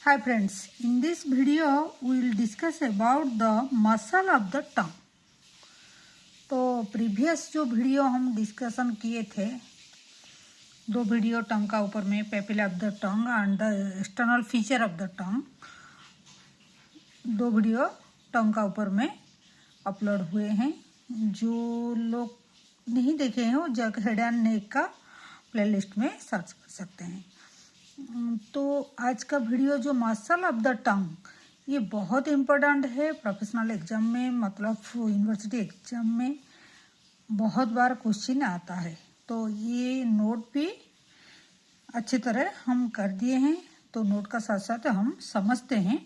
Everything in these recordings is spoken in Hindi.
Hi friends, in this video we will discuss about the muscle of the tongue. तो प्रीवियस जो वीडियो हम डिस्कशन किए थे, दो वीडियो टंग का ऊपर में papilla of the tongue and the external feature of the टंग, दो वीडियो टंग का ऊपर में अपलोड हुए हैं। जो लोग नहीं देखे हैं वो जग हेड एंड नेक का प्लेलिस्ट में सर्च कर सकते हैं। तो आज का वीडियो जो मसल ऑफ द टंग, ये बहुत इम्पोर्टेंट है प्रोफेशनल एग्जाम में, मतलब यूनिवर्सिटी एग्जाम में बहुत बार क्वेश्चन आता है। तो ये नोट भी अच्छी तरह हम कर दिए हैं, तो नोट का साथ साथ हम समझते हैं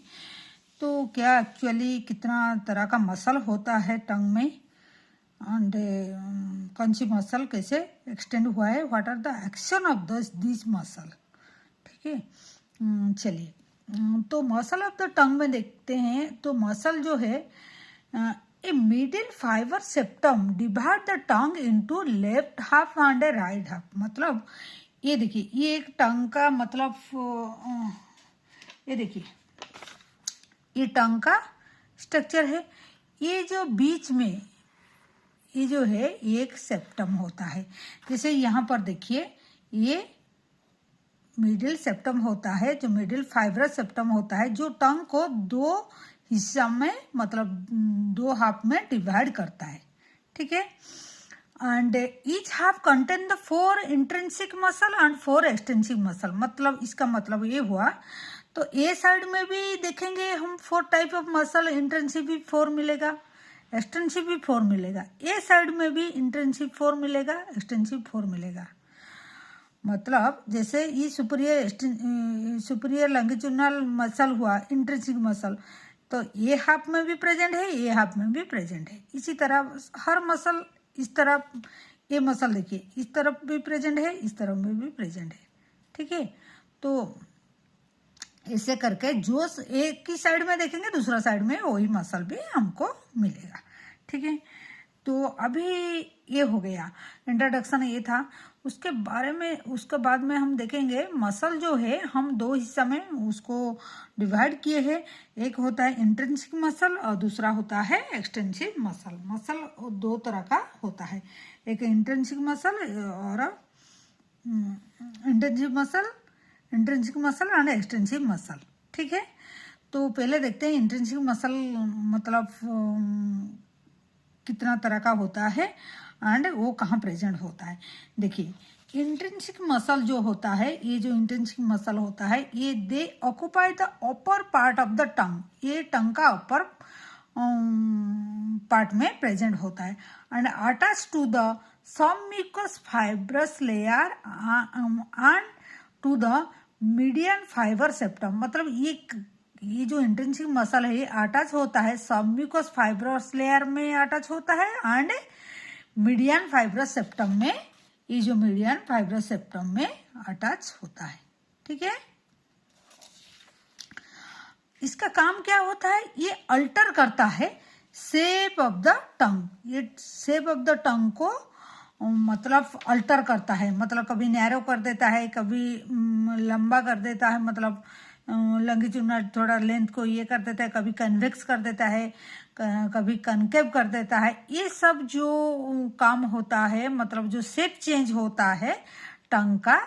तो क्या एक्चुअली कितना तरह का मसल होता है टंग में एंड कौन सी मसल कैसे एक्सटेंड हुआ है, what are the action of this muscle. ठीक है, चलिए तो मसल ऑफ द टंग में देखते हैं। तो मसल जो है a middle fibre septum divide the tongue into left half and A right half. मतलब ये देखिए, ये एक टंग का मतलब ये देखिए, ये टंग का स्ट्रक्चर है। ये जो बीच में ये जो है एक सेप्टम होता है। जैसे यहाँ पर देखिए, ये मिडिल सेप्टम होता है, जो मिडिल फाइब्रस सेप्टम होता है, जो टंग को दो हिस्सा में मतलब दो हाफ में डिवाइड करता है। ठीक है, and each half contain the 4 intrinsic muscle and 4 extensive muscle. मतलब इसका मतलब ये हुआ, तो ए साइड में भी देखेंगे हम 4 टाइप ऑफ मसल, इंट्रिंसिक भी 4 मिलेगा, एक्सटेंसिव भी 4 मिलेगा। ए साइड में भी इंट्रिंसिक 4 मिलेगा, एक्सटेंसिव 4 मिलेगा। मतलब जैसे ये सुपीरियर लॉन्गिट्यूडिनल मसल हुआ, इंट्रिंसिक मसल, तो ये हाफ में भी प्रेजेंट है, ये हाफ में भी प्रेजेंट है। इसी तरह हर मसल इस तरफ, ये मसल देखिए इस तरफ भी प्रेजेंट है, इस तरफ में भी प्रेजेंट है। ठीक है, तो ऐसे करके जो एक की साइड में देखेंगे दूसरा साइड में वही मसल भी हमको मिलेगा। ठीक है, तो अभी ये हो गया इंट्रोडक्शन, ये था। उसके बारे में उसके बाद में हम देखेंगे मसल जो है हम दो हिस्सा में उसको डिवाइड किए हैं। एक होता है इंट्रिंसिक मसल और दूसरा होता है एक्सटेंसिव मसल। मसल दो तरह का होता है, एक इंट्रिंसिक मसल और intrinsic muscle and extensive muscle. ठीक है, तो पहले देखते हैं इंट्रिंसिक मसल मतलब कितना तरह का होता है एंड वो कहाँ प्रेजेंट होता है। देखिए, इंट्रिंसिक मसल जो होता है, ये जो इंट्रिंसिक मसल होता है, ये they occupy the upper part of the tongue. ये टंग का अपर पार्ट में प्रेजेंट होता है and attach to the submucous fibrous layer and to the median fibre septum. मतलब ये जो इंट्रिंसिक मसल है ये अटैच होता है सबम्यूकस फाइब्रस लेयर में अटैच होता है एंड मीडियन फाइब्रस सेप्टम में, ये जो मीडियन फाइब्रस सेप्टम में अटैच होता है। ठीक है, इसका काम क्या होता है, ये अल्टर करता है शेप ऑफ द टंग। ये शेप ऑफ द टंग को मतलब अल्टर करता है, मतलब कभी नैरो कर देता है, कभी लंबा कर देता है, मतलब लॉन्गिट्यूडिनल थोड़ा लेंथ को ये कर देता है, कभी कन्वेक्स कर देता है, कभी कनकेव कर देता है। ये सब जो काम होता है, मतलब जो शेप चेंज होता है टंग का,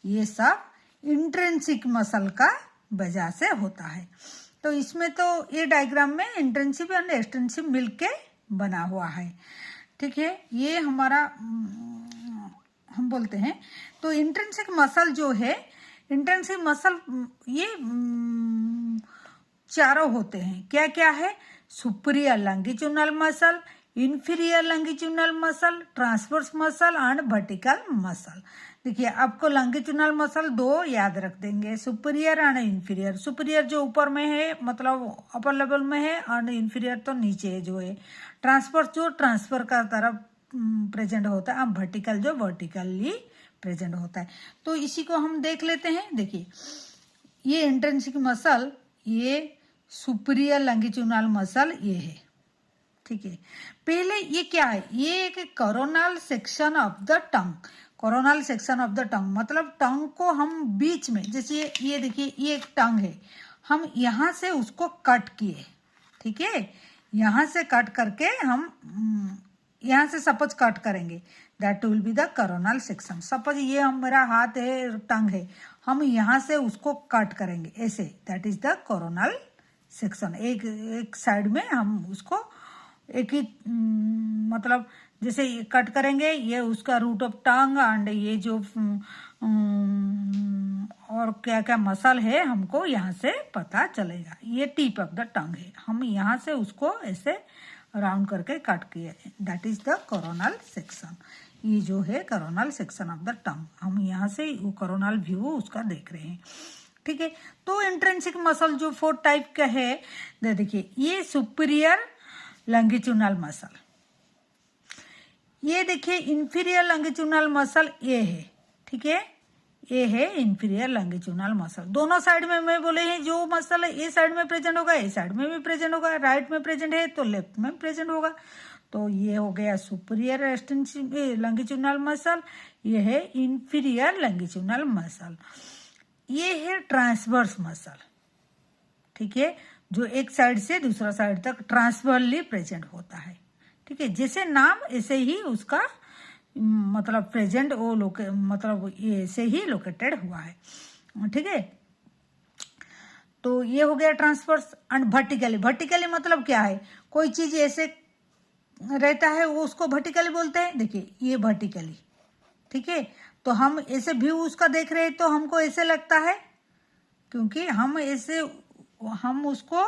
ये सब इंट्रिंसिक मसल का वजह से होता है। तो इसमें तो ये डायग्राम में इंट्रिंसिक एंड एक्सटेंसिव मिलके बना हुआ है। ठीक है, ये हमारा हम बोलते हैं। तो इंट्रिंसिक मसल जो है, इंट्रिंसिक मसल ये चारों होते हैं। क्या क्या है, superior longitudinal muscle, inferior longitudinal muscle, transverse muscle and vertical muscle. देखिए, आपको लॉन्गिट्यूडिनल मसल दो याद रख देंगे, सुपीरियर एंड इंफीरियर। सुपीरियर जो ऊपर में है मतलब अपर लेवल में है, एंड इंफीरियर तो नीचे है जो है। ट्रांसवर्स जो ट्रांसफर का तरफ प्रेजेंट होता है, वर्टिकल जो वर्टिकली प्रेजेंट होता है। तो इसी को हम देख लेते हैं। देखिए, ये इंट्रिंसिक मसल, ये सुपीरियर लॉन्गिट्यूडिनल मसल ये है। ठीक है, पहले ये क्या है, ये एक coronal section of the tongue. Coronal section of the टंग मतलब टंग को हम बीच में, जैसे ये देखिए, ये एक टंग है हम यहाँ से उसको कट किए, ठीक है, यहाँ से कट करके हम यहाँ से सपोज कट करेंगे, that will be the coronal section. Suppose ये मेरा हाथ है, टंग है, हम यहाँ से उसको कट करेंगे ऐसे, that is the coronal section. एक साइड में हम उसको एक ही मतलब जैसे कट करेंगे, ये उसका रूट ऑफ टंग एंड ये जो और क्या क्या मसल है हमको यहाँ से पता चलेगा। ये टिप ऑफ द टंग है, हम यहाँ से उसको ऐसे राउंड करके कट किए, that is the coronal section. ये जो है कोरोनल सेक्शन ऑफ द टंग, हम यहाँ से वो कोरोनल व्यू उसका देख रहे हैं, ठीक है। तो इंट्रिंसिक मसल जो 4 टाइप का है, देखिए ये सुपीरियर लॉन्गिट्यूडिनल मसल, ये देखिए इंफीरियर लॉन्गिट्यूडिनल मसल ये है, ठीक है, ये है इंफीरियर लॉन्गिट्यूडिनल मसल। दोनों साइड में मैं बोले हैं जो मसल है, ये साइड में प्रेजेंट होगा, ये साइड में भी प्रेजेंट होगा, राइट में प्रेजेंट है तो लेफ्ट में प्रेजेंट होगा। तो ये हो गया सुपीरियर लॉन्गिट्यूडिनल मसल, ये है इंफीरियर लॉन्गिट्यूडिनल मसल। ये है ट्रांसवर्स मसल, ठीक है, जो एक साइड से दूसरा साइड तक ट्रांसवर्सली प्रेजेंट होता है, ठीक है। जैसे नाम ऐसे ही उसका मतलब प्रेजेंट वो मतलब ये ऐसे ही लोकेटेड हुआ है, ठीक है। तो ये हो गया ट्रांसवर्स। एंड वर्टिकली, वर्टिकली मतलब क्या है, कोई चीज ऐसे रहता है वो उसको वर्टिकली बोलते हैं। देखिए ये वर्टिकली, ठीक है, तो हम ऐसे व्यू उसका देख रहे हैं तो हमको ऐसे लगता है, क्योंकि हम ऐसे हम उसको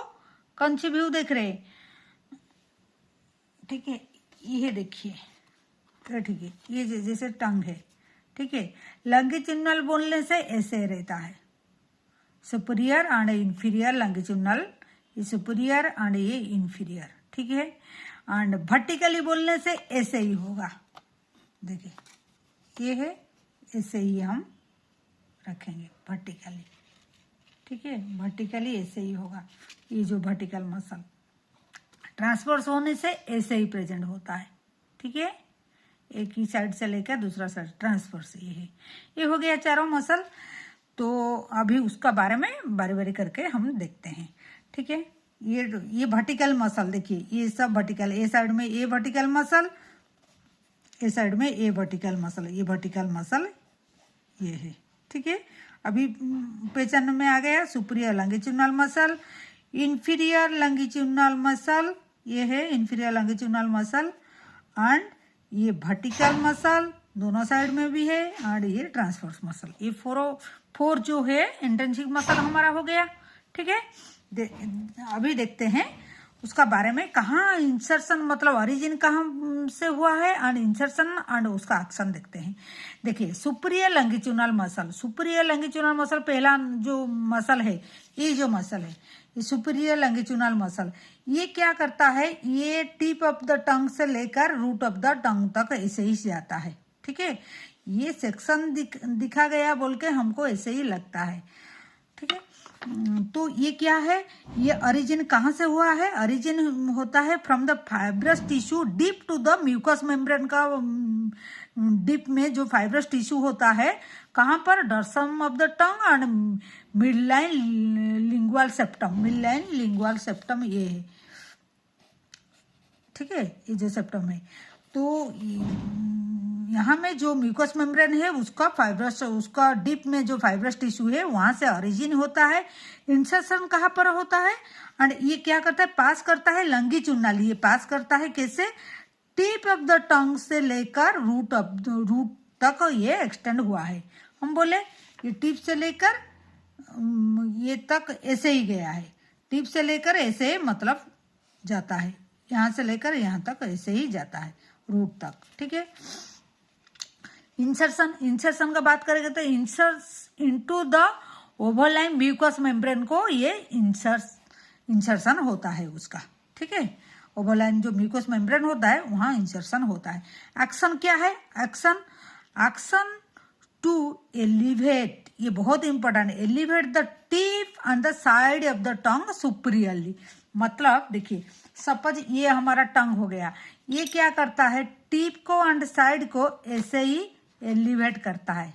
कौन सी व्यू देख रहे हैं, ठीक है, ये देखिए, ठीक है, ये जैसे टंग है, ठीक है। लॉन्गिट्यूडिनल बोलने से ऐसे रहता है, सुपीरियर एंड इंफीरियर लॉन्गिट्यूडिनल, ये सुपीरियर एंड ये इंफीरियर, ठीक है। एंड वर्टिकली बोलने से ऐसे ही होगा, देखिए ये है, ऐसे ही हम रखेंगे वर्टिकली, ठीक है, वर्टिकली ऐसे ही होगा। ये जो वर्टिकल मसल ट्रांसवर्स होने से ऐसे ही प्रेजेंट होता है, ठीक है, एक ही साइड से लेकर दूसरा साइड ट्रांसवर्स ये है। ये हो गया चारों मसल। तो अभी उसका बारे में बारी बारी करके हम देखते हैं, ठीक है। ये वर्टिकल मसल देखिए, ये सब वर्टिकल, ए साइड में ये वर्टिकल मसल, ए साइड में ये वर्टिकल मसल, ये वर्टिकल मसल ये है, ठीक है। अभी पहचान में आ गया superior longitudinal muscle, inferior longitudinal muscle, ये है इंफीरियर लॉन्गिट्यूडिनल मसल, एंड ये वर्टिकल मसल दोनों साइड में भी है, एंड ये ट्रांसवर्स मसल। ये फोर जो है इंट्रिंसिक मसल हमारा हो गया, ठीक है। अभी देखते हैं उसका बारे में, कहाँ इंसर्शन मतलब ओरिजिन कहाँ से हुआ है एंड इंसर्शन एंड उसका एक्शन देखते हैं। देखिए superior longitudinal muscle, superior longitudinal muscle पहला जो मसल है, ये जो मसल है ये सुपीरियर लॉन्गिट्यूडिनल मसल, ये क्या करता है, ये टिप ऑफ द टंग से लेकर रूट ऑफ द टंग तक ऐसे ही जाता है, ठीक है। ये सेक्शन दिखा गया बोल के हमको ऐसे ही लगता है, ठीक है। तो ये क्या है, ये ओरिजिन कहाँ से हुआ है, ओरिजिन होता है from the fibrous tissue deep to the mucous membrane का डीप में जो फाइब्रस टिश्यू होता है, कहाँ पर, dorsum of the tongue and midline lingual septum, midline lingual septum ये है, ठीक है, ये जो सेप्टम है। तो यहाँ में जो म्यूकस मेम्ब्रेन है उसका फाइब्रस, उसका डीप में जो फाइब्रस टिश्यू है वहां से ओरिजिन होता है। इंसर्शन कहाँ पर होता है, एंड ये क्या करता है, पास करता है लॉन्गिट्यूडिनल, ये पास करता है कैसे, टिप ऑफ द टंग से लेकर रूट तक ये एक्सटेंड हुआ है। हम बोले ये टिप से लेकर ये तक ऐसे ही गया है, टिप से लेकर ऐसे मतलब जाता है, यहाँ से लेकर यहाँ तक ऐसे ही जाता है रूट तक, ठीक है। इंसर्शन का बात करेंगे तो inserts into the overlying mucous membrane को ये इंसर्शन होता है उसका, ठीक है। ओवरलाइन जो म्यूकस मेम्ब्रेन होता है वहाँ इंसर्शन होता है। एक्शन क्या है, एक्शन टू एलिवेट, ये बहुत इंपॉर्टेंट है, elevate the tip and the side of the tongue superiorly. मतलब देखिए सपोज ये हमारा टंग हो गया, ये क्या करता है, टिप को एंड साइड को ऐसे ही एलिवेट करता है,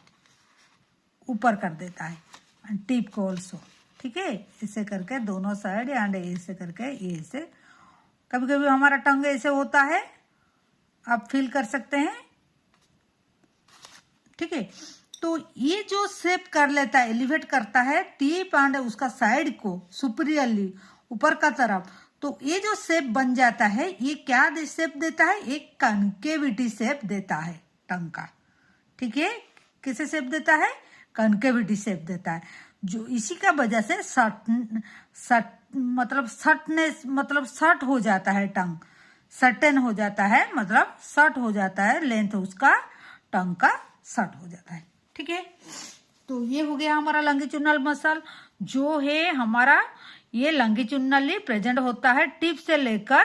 ऊपर कर देता है, टिप को ऑल्सो, ठीक है, ऐसे करके दोनों साइड एंड ऐसे करके ये ऐसे। कभी कभी हमारा टंग ऐसे होता है, आप फील कर सकते हैं। ठीक है, तो ये जो शेप कर लेता है, एलिवेट करता है टिप एंड उसका साइड को सुपीरियरली ऊपर का तरफ, तो ये जो शेप बन जाता है, ये क्या शेप देता है? एक कनकेविटी शेप देता है टंग का। ठीक है, किसे शेप देता है? कनकेविटी शेप देता है, जो इसी का वजह से सट हो जाता है टंग, सर्टेन हो जाता है, मतलब सट हो जाता है, लेंथ उसका टंग का सट हो जाता है। ठीक है, तो ये हो गया हमारा लॉन्गिट्यूडिनल मसल, जो है हमारा ये लॉन्गिट्यूडिनली प्रेजेंट होता है, टिप से लेकर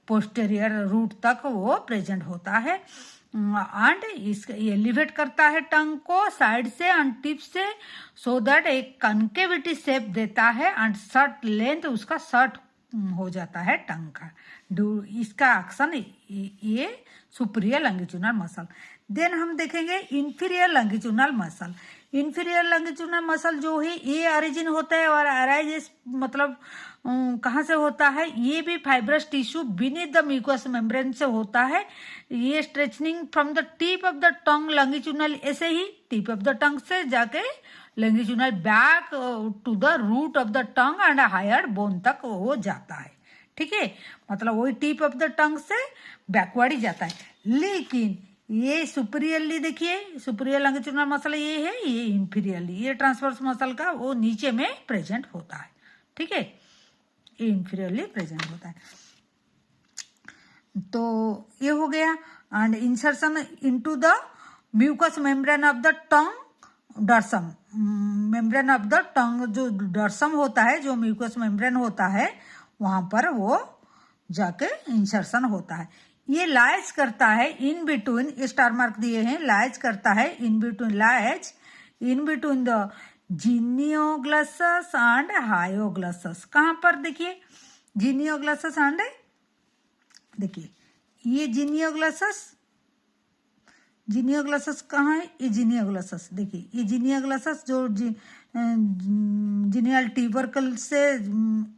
पोस्टेरियर रूट तक वो प्रेजेंट होता है। एंड इसका एलिवेट करता है टंग को साइड से एंड टिप से, सो दैट एक कनकेविटी शेप देता है एंड शर्ट लेंथ उसका शर्ट हो जाता है टंग का। इसका एक्शन ये सुपीरियर लॉन्गिट्यूडिनल मसल। देन हम देखेंगे inferior longitudinal muscle. Inferior longitudinal muscle जो है ये ओरिजिन होता है और अराइजेस मतलब कहाँ से होता है? ये भी fibrous tissue beneath the mucous membrane से होता है। ये stretching from the tip of the tongue longitudinal, ऐसे ही टिप ऑफ द टंग से जाके longitudinal back to the root of the tongue and hyoid bone तक वो जाता है। ठीक है, मतलब वही टिप ऑफ द टंग से बैकवर्ड ही जाता है। लेकिन ये सुपीरियरली देखिए, सुपीरियर लॉन्गिट्यूडिनल मसल ये है, ये इंफीरियरली, ये ट्रांसवर्स मसल का वो नीचे में प्रेजेंट होता है। ठीक है, ये इंफीरियरली प्रेजेंट होता है। तो ये हो गया। And insertion into the mucous membrane of the tongue dorsum, membrane of the tongue जो डॉर्सम होता है, जो म्यूकस मेम्ब्रेन होता है, वहां पर वो जाके इंसर्शन होता है। ये लाइज करता है इन बिटवीन, ये स्टार मार्क दिए हैं, लाइज करता है in between, lies in between the genioglossus and hyoglossus. कहाँ पर? देखिए जीनियोग्लॉसस एंड, देखिए ये जीनियोग्लॉसस, जीनियोग्लॉसस कहाँ है? ये जीनियोग्लॉसस, देखिए ये जीनियोग्लॉसस जो जीनियल ट्यूबरकल से,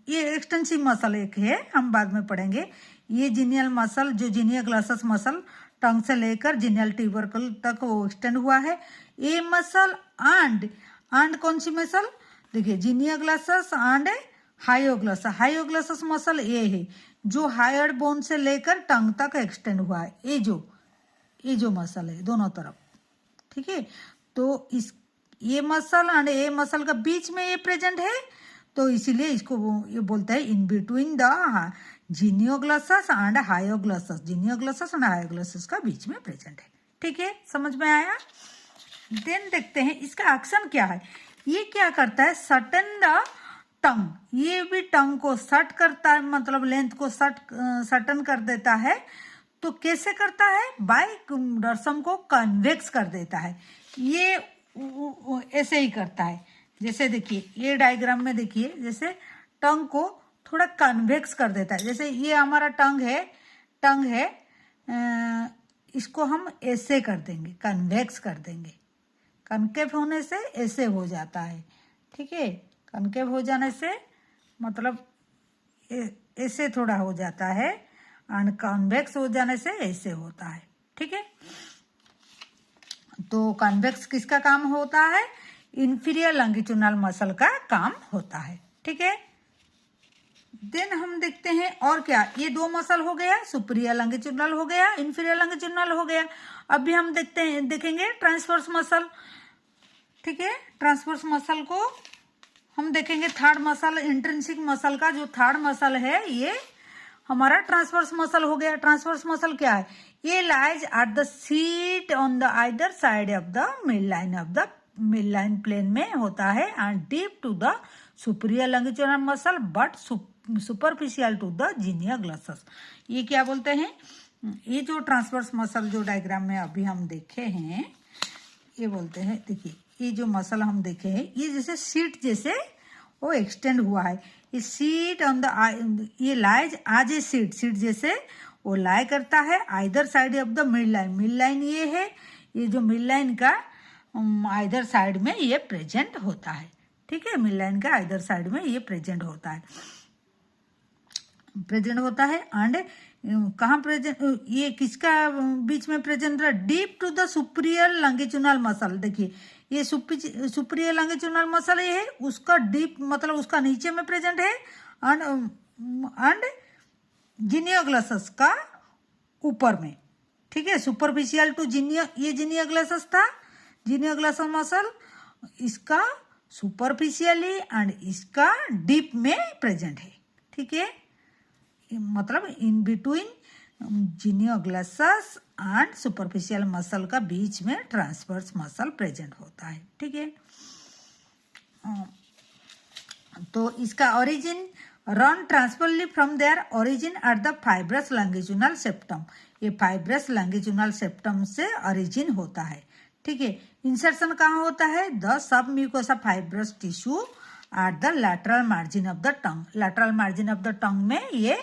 ये एक्सटेंसिव मसल एक है, हम बाद में पढ़ेंगे। ये जीनियल मसल जो जीनियोग्लॉसस मसल टंग से लेकर जीनियल ट्यूबरकल तक वो एक्सटेंड हुआ है। ये मसल एंड कौन सी मसल? देखिए जीनियोग्लॉसस एंड हायोग्लॉसस। हायोग्लॉसस मसल ये है जो हायर बोन से लेकर टंग तक एक्सटेंड हुआ है, ये जो मसल है दोनों तरफ। ठीक है, तो इस ये मसल एंड ये मसल का बीच में ये प्रेजेंट है, तो इसीलिए इसको ये बोलते हैं in between the genioglossus and hyoglossus, genioglossus and hyoglossus का बीच में प्रेजेंट है। ठीक है, समझ में आया? देन देखते हैं इसका एक्शन क्या है। ये क्या करता है? सटन द टंग, ये भी टंग को सट करता है, मतलब लेंथ को सटन कर देता है। तो कैसे करता है? बाय डॉर्सम को कन्वेक्स कर देता है। ये ऐसे ही करता है, जैसे देखिए ये डायग्राम में देखिए, जैसे टंग को थोड़ा कन्वेक्स कर देता है। जैसे ये हमारा टंग है, इसको हम ऐसे कर देंगे, कन्वेक्स कर देंगे। कनकेव होने से ऐसे हो जाता है। ठीक है, कनकेव हो जाने से मतलब ऐसे थोड़ा हो जाता है, एंड कन्वेक्स हो जाने से ऐसे होता है। ठीक है, तो कन्वेक्स किसका काम होता है? इंफीरियर लॉन्गिट्यूडिनल मसल का काम होता है। ठीक है, देन हम देखते हैं और क्या। ये दो मसल हो गया, सुपीरियर लॉन्गिट्यूडिनल हो गया, इंफीरियर लॉन्गिट्यूडिनल हो गया। अभी हम देखेंगे ट्रांसवर्स मसल। ठीक है, ट्रांसवर्स मसल को हम देखेंगे। थर्ड मसल, इंट्रिंसिक मसल का जो थर्ड मसल है, ये हमारा ट्रांसवर्स मसल हो गया। ट्रांसवर्स मसल क्या है? ये lies at the seat on the either side of the mid line plane में होता है and deep to the superior longitudinal muscle but superficial to the genioglossus. ये क्या बोलते हैं? ये जो ट्रांसवर्स मसल जो डायग्राम में अभी हम देखे हैं, ये बोलते हैं, देखिए ये जो मसल हम देखे हैं, ये जैसे सीट जैसे वो एक्सटेंड हुआ है। ये सीट ऑन द, ये लाइज आज ए सीट जैसे वो लाई करता है either side of the mid line ये है, ये जो मिड लाइन का आइदर साइड में ये प्रेजेंट होता है। ठीक है, मिड लाइन का इधर साइड में ये प्रेजेंट होता है, एंड कहाँ प्रेजेंट, ये किसका बीच में प्रेजेंट रहा, deep to the superior longitudinal muscle. देखिए ये सुपीरियर लॉन्गिट्यूडिनल मसल ये है, उसका डीप मतलब उसका नीचे में प्रेजेंट है, एंड जीनियोग्लोसस का ऊपर में, ठीक है। सुपरफिशियल टू ये जीनियोग्लोसस था, जीनियोग्लोसस मसल इसका सुपरफिशियली एंड इसका डीप में प्रेजेंट है, ठीक है। मतलब in between genioglossus and superficial muscle का बीच में ट्रांसवर्स मसल प्रेजेंट होता है, ठीक है। तो इसका origin run transversely from their origin at the fibrous longitudinal septum, ये फाइब्रस लॉन्गिट्यूडिनल सेप्टम से ओरिजिन होता है, ठीक है। इंसर्शन कहाँ होता है, the sub mucosa fibrous tissue at the lateral margin of the tongue, lateral margin of the tongue में ये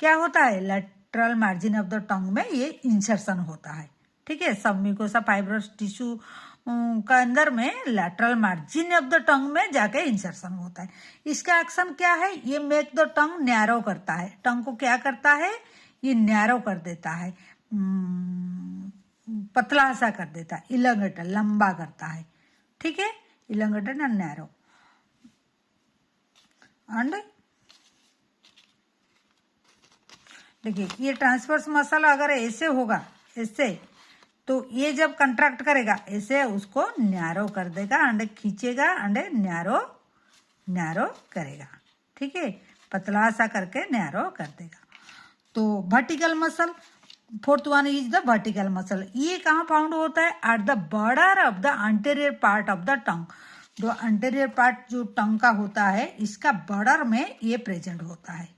क्या होता है, lateral margin of the tongue में ये इंसर्शन होता है, ठीक है। सब म्यूकोसा फाइब्रस टिश्यू का अंदर में lateral margin of the tongue में जाके इंसर्शन होता है। इसका एक्शन क्या है, ये मेक द टंग नैरो करता है, टंग को क्या करता है, ये नैरो कर देता है, पतला सा कर देता है, इलंगेटेड लंबा करता है, ठीक है, इलंगेटेड एंड नैरो। एंड देखिए ये ट्रांसवर्स मसल अगर ऐसे होगा, ऐसे, तो ये जब कंट्रैक्ट करेगा ऐसे उसको नैरो कर देगा, एंड खींचेगा एंड नैरो करेगा, ठीक है, पतला सा करके नैरो कर देगा। तो vertical muscle, fourth one is the vertical muscle, ये कहाँ फाउंड होता है, at the border of the anterior part of the tongue, जो अंटेरियर पार्ट जो टंग का होता है इसका बॉर्डर में ये प्रेजेंट होता है,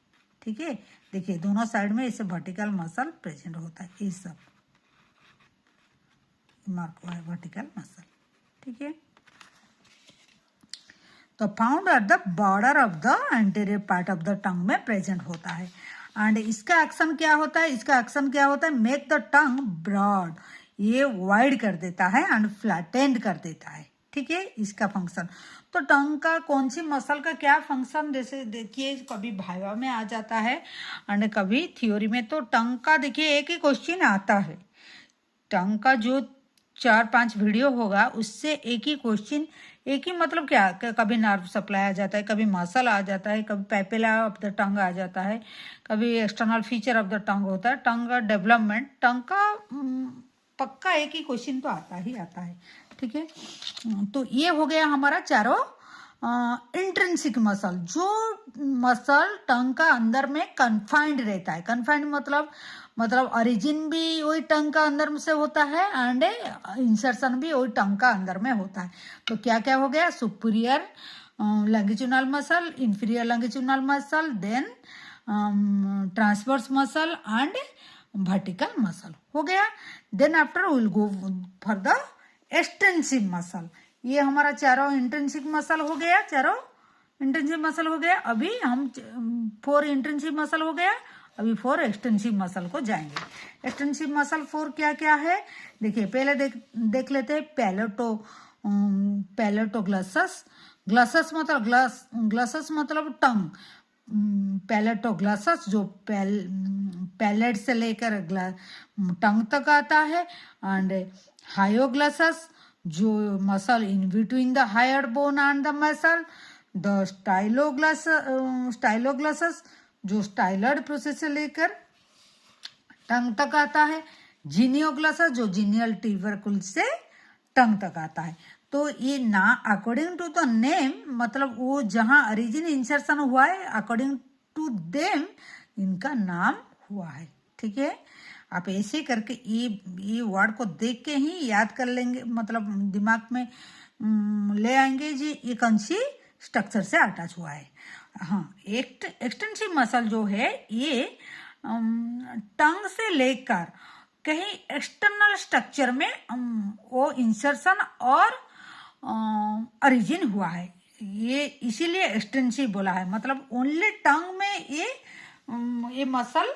ठीक है। देखिए दोनों साइड में इसे वर्टिकल मसल प्रेजेंट होता है, ये सब मार्क हुआ है वर्टिकल मसल, ठीक है। तो found at the border of the anterior part of the tongue में प्रेजेंट होता है, एंड इसका एक्शन क्या होता है, इसका एक्शन क्या होता है, मेक द टंग ब्रॉड, ये वाइड कर देता है एंड फ्लैटेंड कर देता है, ठीक है, इसका फंक्शन। तो टंग का कौन सी मसल का क्या फंक्शन, जैसे देखिए कभी भाइवा में आ जाता है एंड कभी थ्योरी में। तो टंग का देखिए एक ही क्वेश्चन आता है, टंग का जो 4-5 वीडियो होगा उससे एक ही क्वेश्चन, एक ही मतलब क्या, कभी नर्व सप्लाई आ जाता है, कभी मसल आ जाता है, कभी पैपेला ऑफ द टंग आ जाता है, कभी external feature of the tongue होता है, टंग का डेवलपमेंट, टंग का पक्का एक ही क्वेश्चन तो आता ही आता है, ठीक है। तो ये हो गया हमारा चारों इंट्रिंसिक मसल, जो मसल टंग का अंदर में कन्फाइंड रहता है, कन्फाइंड मतलब ओरिजिन भी वही टंग का अंदर से होता है एंड इंसर्शन भी वही टंग का अंदर में होता है। तो क्या क्या हो गया, superior longitudinal muscle, inferior longitudinal muscle, then transverse muscle and vertical muscle हो गया। Then after will go for the extensive muscle, ये हमारा चारों इंटेंसिव मसल हो गया, चारों इंटेंसिव मसल हो गया। अभी हम 4 इंटेंसिव मसल हो गया, अभी 4 एक्सटेंसिव मसल को जाएंगे। एक्सटेंसिव मसल 4 क्या क्या है, देखिए पहले देख लेते हैं पैलेटोग्लॉसस, ग्लॉसस मतलब ग्लॉसस मतलब टंग, पैलेटोग्लॉसस जो पैलेट से लेकर टंग तक आता है, एंड हायोग्लॉसस जो muscle in between the hyoid bone and the muscle, the styloglossus जो स्टाइलर्ड प्रोसेस से लेकर टंग तक आता है, जीनियोग्लॉसस जो जीनियल ट्यूबरकुल से टंग तक आता है। तो ये ना अकॉर्डिंग टू द नेम, मतलब वो जहां ओरिजिन इंसर्शन हुआ है अकॉर्डिंग टू देम इनका नाम हुआ है, ठीक है। आप ऐसे करके ये वर्ड को देख के ही याद कर लेंगे, मतलब दिमाग में ले आएंगे जी ये कौन सी स्ट्रक्चर से अटैच हुआ है। हाँ, एक्सटेंसिव मसल जो है ये टंग से लेकर कहीं एक्सटर्नल स्ट्रक्चर में वो इंसर्शन और ओरिजिन हुआ है, ये इसीलिए एक्सटेंसिव बोला है। मतलब ओनली टंग में ये मसल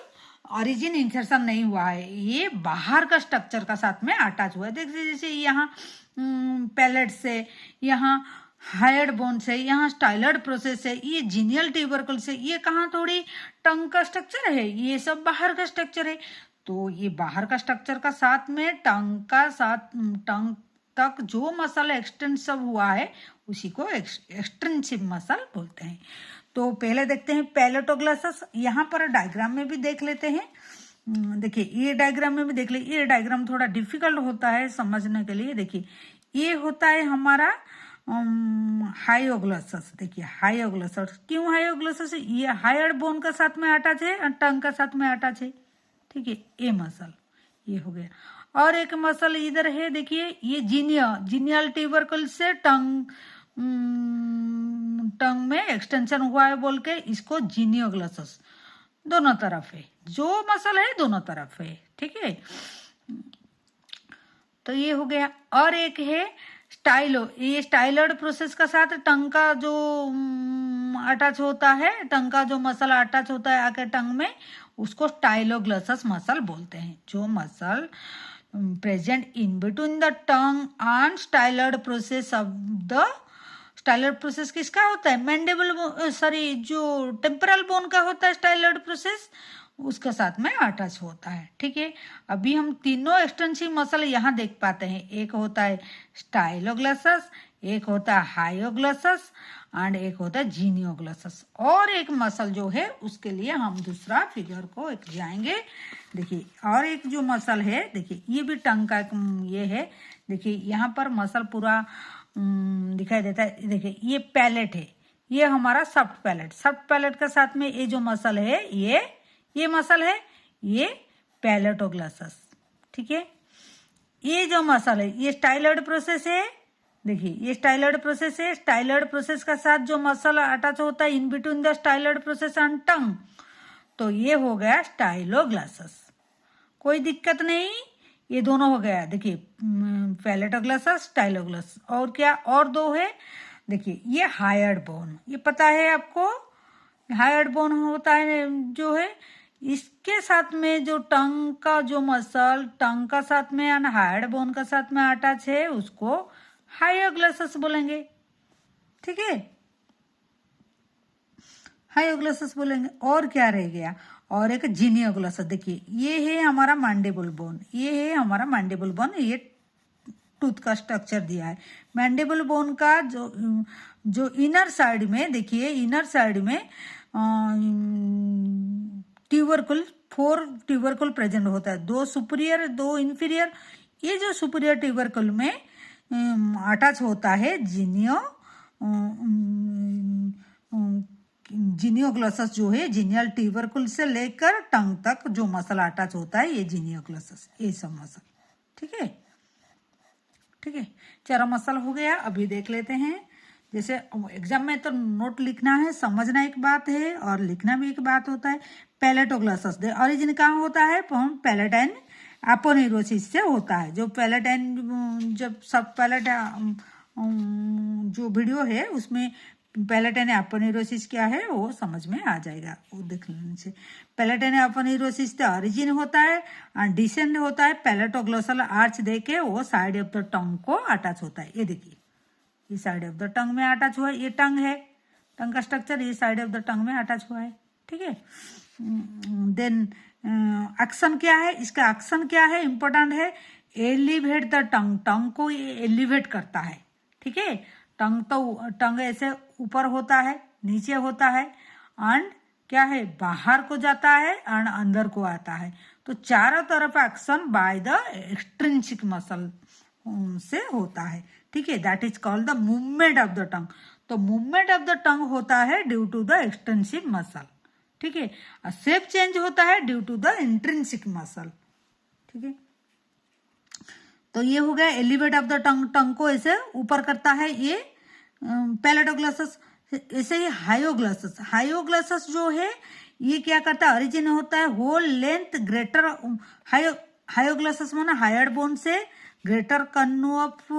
ओरिजिन इंसर्शन नहीं हुआ है, ये बाहर का स्ट्रक्चर का साथ में अटैच हुआ है। देखिए जैसे यहाँ पैलेट से यहाँ हायर्ड बोन से, यहाँ स्टाइलर्ड प्रोसेस है, ये जीनियल ट्यूबरकल से, ये कहाँ थोड़ी टंग का स्ट्रक्चर है, ये सब बाहर का स्ट्रक्चर है। तो ये बाहर का स्ट्रक्चर का साथ में टंग तक जो मसल एक्सटेंसिव हुआ है उसी को एक्सटेंसिव मसल बोलते हैं। तो पहले देखते हैं पैलेटोग्लॉसस, यहाँ पर डायग्राम में भी देख लेते हैं। देखिए ये डायग्राम में भी देख ले, ये डायग्राम थोड़ा डिफिकल्ट होता है समझने के लिए। देखिए ये होता है हमारा हायोग्लॉसस। देखिए हायोग्लॉसस, क्यों हायोग्लॉसस? ये हायर बोन का साथ में अटैच है और टंग का साथ में अटैच है, ठीक है। ये मसल ये हो गया। और एक मसल इधर है, देखिए ये जीनियल ट्यूबरकल से टंग में एक्सटेंशन हुआ है बोल के इसको जीनियोग्लॉसस, दोनों तरफ है, जो मसल है दोनों तरफ है, ठीक है। तो ये हो गया। और एक है स्टाइलो, ये स्टाइलर्ड प्रोसेस का साथ टंग का जो अटैच होता है, टंग का जो मसल अटैच होता है आके टंग में, उसको स्टाइलोग्लॉसस मसल बोलते हैं। जो muscle present in between the tongue and styloid process of the, styloid process किसका होता है? मैंडिबल, सॉरी जो टेम्पोरल बोन का होता है स्टाइलर्ड प्रोसेस, उसके साथ में अटैच होता है, ठीक है। अभी हम तीनों एक्सटेंसिव मसल यहाँ देख पाते हैं। एक होता है स्टाइलोग्लॉसस, एक होता है हायोग्लॉसस एंड एक होता है जीनियोग्लॉसस। और एक मसल जो है उसके लिए हम दूसरा फिगर को एक जाएंगे। देखिए और एक जो मसल है, देखिए ये भी टंग का ये है। देखिए यहाँ पर मसल पूरा दिखाई देता है। देखिए ये पैलेट है, ये हमारा सॉफ्ट पैलेट, सॉफ्ट पैलेट के साथ में ये जो मसल है ये मसल है, ये पैलेटोग्लॉसस, ठीक है। ये जो मसल है ये स्टाइलर्ड प्रोसेस है। देखिए ये स्टाइलर्ड प्रोसेस है, स्टाइलर्ड प्रोसेस का साथ जो मसल अटैच होता है in between the styloid process and tongue, तो ये हो गया स्टाइलोग्लॉसस। कोई दिक्कत नहीं, ये दोनों हो गया। देखिए पैलेटोग्लॉसस, स्टाइलोग्लॉसस। और क्या और दो है? देखिए ये हायर्ड बोन, ये पता है आपको, हायर्ड बोन होता है जो है, इसके साथ में जो टंग का जो मसल टंग का साथ में एंड हायर्ड बोन का साथ में अटैच है उसको हायोग्लॉसस बोलेंगे, ठीक है, हायोग्लॉसस बोलेंगे। और क्या रह गया? और एक जीनियोग्लॉसस। देखिए ये है हमारा मैंडिबल बोन, ये है हमारा मैंडिबल बोन, ये टूथ का स्ट्रक्चर दिया है। मैंडिबल बोन का जो इनर साइड में, देखिए इनर साइड में ट्यूबरकुल, 4 ट्यूबरकुल प्रेजेंट होता है, 2 सुपीरियर 2 इंफीरियर। ये जो सुपीरियर ट्यूबरकुल में अटैच होता है जीनियोग्लॉसस जो है, जीनियल ट्यूबरकुल से लेकर टंग तक जो मसल अटैच होता है ये जीनियोग्लॉसस, ये सब मसल, ठीक है, ठीक है। 4 मसल हो गया। अभी देख लेते हैं, जैसे एग्जाम में तो नोट लिखना है, समझना एक बात है और लिखना भी एक बात होता है। पैलेटोग्लॉसस ओरिजिन कहाँ होता है? पैलेटाइन अपोनेरोसिस से होता है। जो पैलेटाइन, जब सब पैलेट जो वीडियो है उसमें पैलेटाइन अपोनेरोसिस क्या है वो समझ में आ जाएगा, वो देख लेने से। पैलेटाइन अपोनेरोसिस का ओरिजिन होता है और डिसेंड होता है पैलेटोग्लॉसल आर्च देके, वो साइड ऑफ द टंग को अटैच होता है। ये देखिए ये साइड ऑफ द टंग में अटैच हुआ है, ये टंग है, टंग का स्ट्रक्चर ये साइड ऑफ द टंग में अटैच हुआ है, ठीक है। देन एक्शन क्या है? इसका एक्शन क्या है? इंपॉर्टेंट है, एलिवेट द टंग, टंग को ये एलिवेट करता है, ठीक है। टंग ऐसे ऊपर होता है, नीचे होता है एंड क्या है, बाहर को जाता है एंड अंदर को आता है। तो चारों तरफ action by the extrinsic muscle से होता है, ठीक है। That is called the movement of the tongue. तो मूवमेंट ऑफ द टंग होता है due to the extensive muscle, ठीक है। शेप चेंज होता है due to the intrinsic muscle, ठीक है। तो ये हो गया elevate of the tongue, tongue को ऐसे ऊपर करता है ये पैलेटोग्लॉसस। ऐसे ही हायोग्लॉसस, हायोग्लॉसस जो है ये क्या करता है? ओरिजिन होता है होल लेंथ ग्रेटर हायोग्लॉसस माना हायर्ड बोन से ग्रेटर कर्नू ऑफ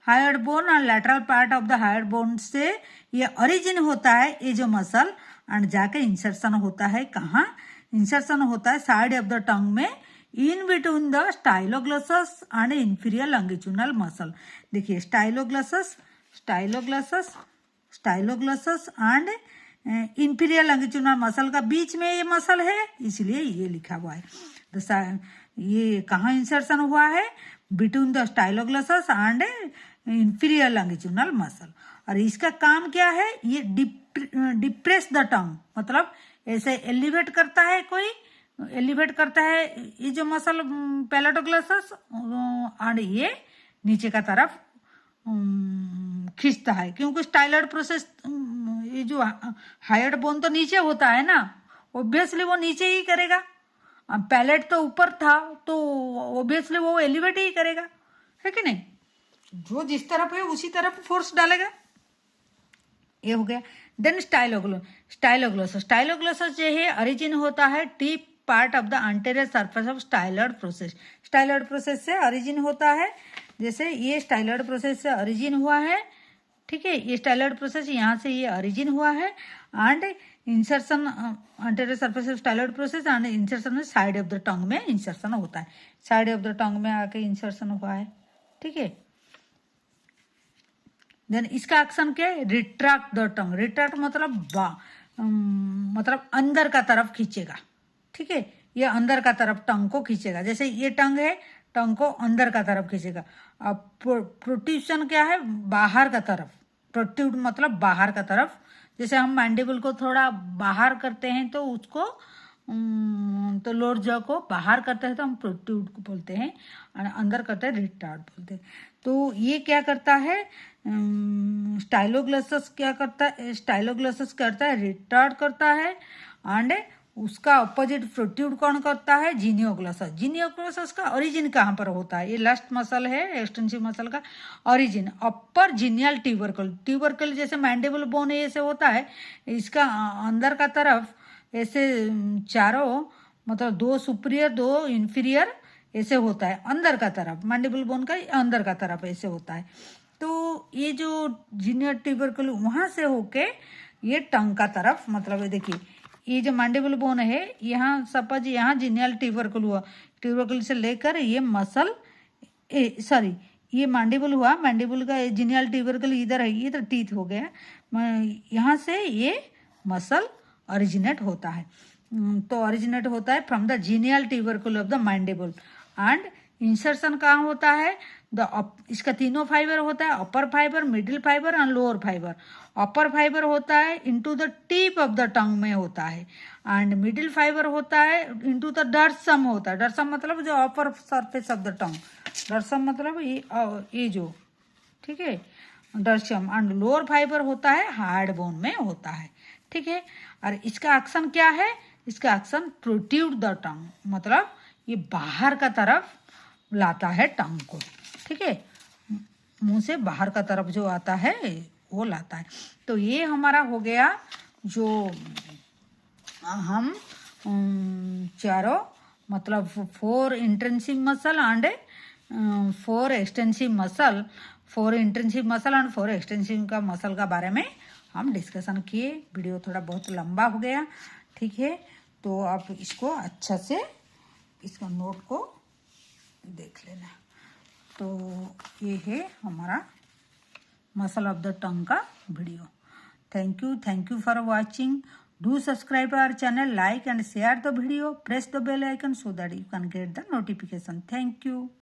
हायर्ड बोन और lateral part of the hired bone से ये ओरिजिन होता है ये जो मसल, एंड जाके इंसर्शन होता है कहाँ? इंसर्शन होता है साइड ऑफ द टंग में, in between the styloglossus and inferior longitudinal muscle. देखिए styloglossus, styloglossus and inferior longitudinal muscle का बीच में ये मसल है, इसलिए ये लिखा हुआ है। तो ये कहाँ इंसर्शन हुआ है? Between the styloglossus and inferior longitudinal muscle. और इसका काम क्या है? ये डिप्रेस द टंग, मतलब ऐसे एलिवेट करता है, कोई एलिवेट करता है ये जो मसल पैलेटोग्लॉसस, और ये नीचे का तरफ खींचता है, क्योंकि स्टाइलॉइड प्रोसेस, ये जो हायर बोन तो नीचे होता है ना, ऑब्वियसली वो नीचे ही करेगा। पैलेट तो ऊपर था तो ऑब्वियसली वो एलिवेट ही करेगा, है कि नहीं? जो जिस तरफ है उसी तरफ फोर्स डालेगा। ये हो गया। देन स्टाइलोग्लॉसस जो है ओरिजिन होता है tip part of the anterior surface of styloid process. Styloid process से ओरिजिन होता है, जैसे ये स्टाइलॉइड प्रोसेस से ओरिजिन हुआ है, ठीक है। ये स्टाइलॉइड प्रोसेस यहाँ से ये ओरिजिन हुआ है and insertion anterior surface of styloid process and insertion side of the tongue में इंसर्शन होता है, साइड ऑफ द टंग में आके इंसर्शन हुआ है, ठीक है। देन इसका एक्शन क्या है? Retract the tongue. रिट्रैक्ट मतलब अंदर का तरफ खींचेगा, ठीक है। ये अंदर का तरफ टंग को खींचेगा, जैसे ये टंग है, टंग को अंदर का तरफ खींचेगा। अब प्रोट्रूशन क्या है? बाहर का तरफ। प्रोट्रूड मतलब बाहर का तरफ, जैसे हम मैंडिबल को थोड़ा बाहर करते हैं तो उसको तो लोअर जॉ को बाहर करते हैं तो हम प्रोट्रूड को बोलते हैं, और अंदर करते हैं रिट्रैक्ट बोलते हैं। तो ये क्या करता है? स्टाइलोग्लॉसस क्या करता है? स्टाइलोग्लॉसस करता है रिट्रैक्ट करता है, एंड उसका अपोजिट प्रोट्रूड कौन करता है? जीनियोग्लॉसस। जीनियोग्लॉसस का ओरिजिन कहाँ पर होता है? ये लास्ट मसल है, एक्सटेंसिव मसल का ओरिजिन अपर जीनियल ट्यूबरकल। ट्यूबरकल जैसे मैंडिबल बोन ऐसे होता है, इसका अंदर का तरफ ऐसे चारों, मतलब 2 सुपीरियर 2 इंफीरियर ऐसे होता है, अंदर का तरफ मैंडिबल बोन का अंदर का तरफ ऐसे होता है। तो ये जो जीनियल ट्यूबरकल वहां से होके ये टंग का तरफ, मतलब देखिए ये जो मैंडिबल बोन है, यहाँ सपोज यहाँ जीनियल ट्यूबरकल हुआ, ट्यूबरकल से लेकर ये मसल, सॉरी ये मैंडिबल हुआ, मैंडिबल का जीनियल ट्यूबरकल इधर है, ये तो टीथ हो गया, यहाँ से ये मसल ओरिजिनेट होता है। तो ओरिजिनेट होता है from the genial tubercle of the mandible, and insertion कहाँ होता है? इसका तीनों फाइबर होता है, upper fibre, middle fibre and lower fibre. Upper fibre होता है into the tip of the tongue में होता है, एंड मिडिल फाइबर होता है इनटू द डर्सम होता है। डर्सम मतलब जो upper surface of the tongue, dorsum मतलब ये जो, ठीक है, डर्सम। एंड लोअर फाइबर होता है हार्ड बोन में होता है, ठीक है। और इसका एक्शन क्या है? इसका एक्शन प्रोट्रूड द टंग, मतलब ये बाहर का तरफ लाता है टंग को, ठीक है, मुंह से बाहर का तरफ जो आता है वो लाता है। तो ये हमारा हो गया जो हम चारों, मतलब 4 intensive muscle and 4 extensive muscle, 4 intensive muscle and 4 extensive का मसल का बारे में हम डिस्कशन किए। वीडियो थोड़ा बहुत लंबा हो गया, ठीक है। तो आप इसको अच्छा से इसका नोट को देख लेना। तो ये है हमारा मसल ऑफ द टंग का video. Thank you for watching. Do subscribe our channel, like and share the video, press the bell icon so that you can get the notification. Thank you.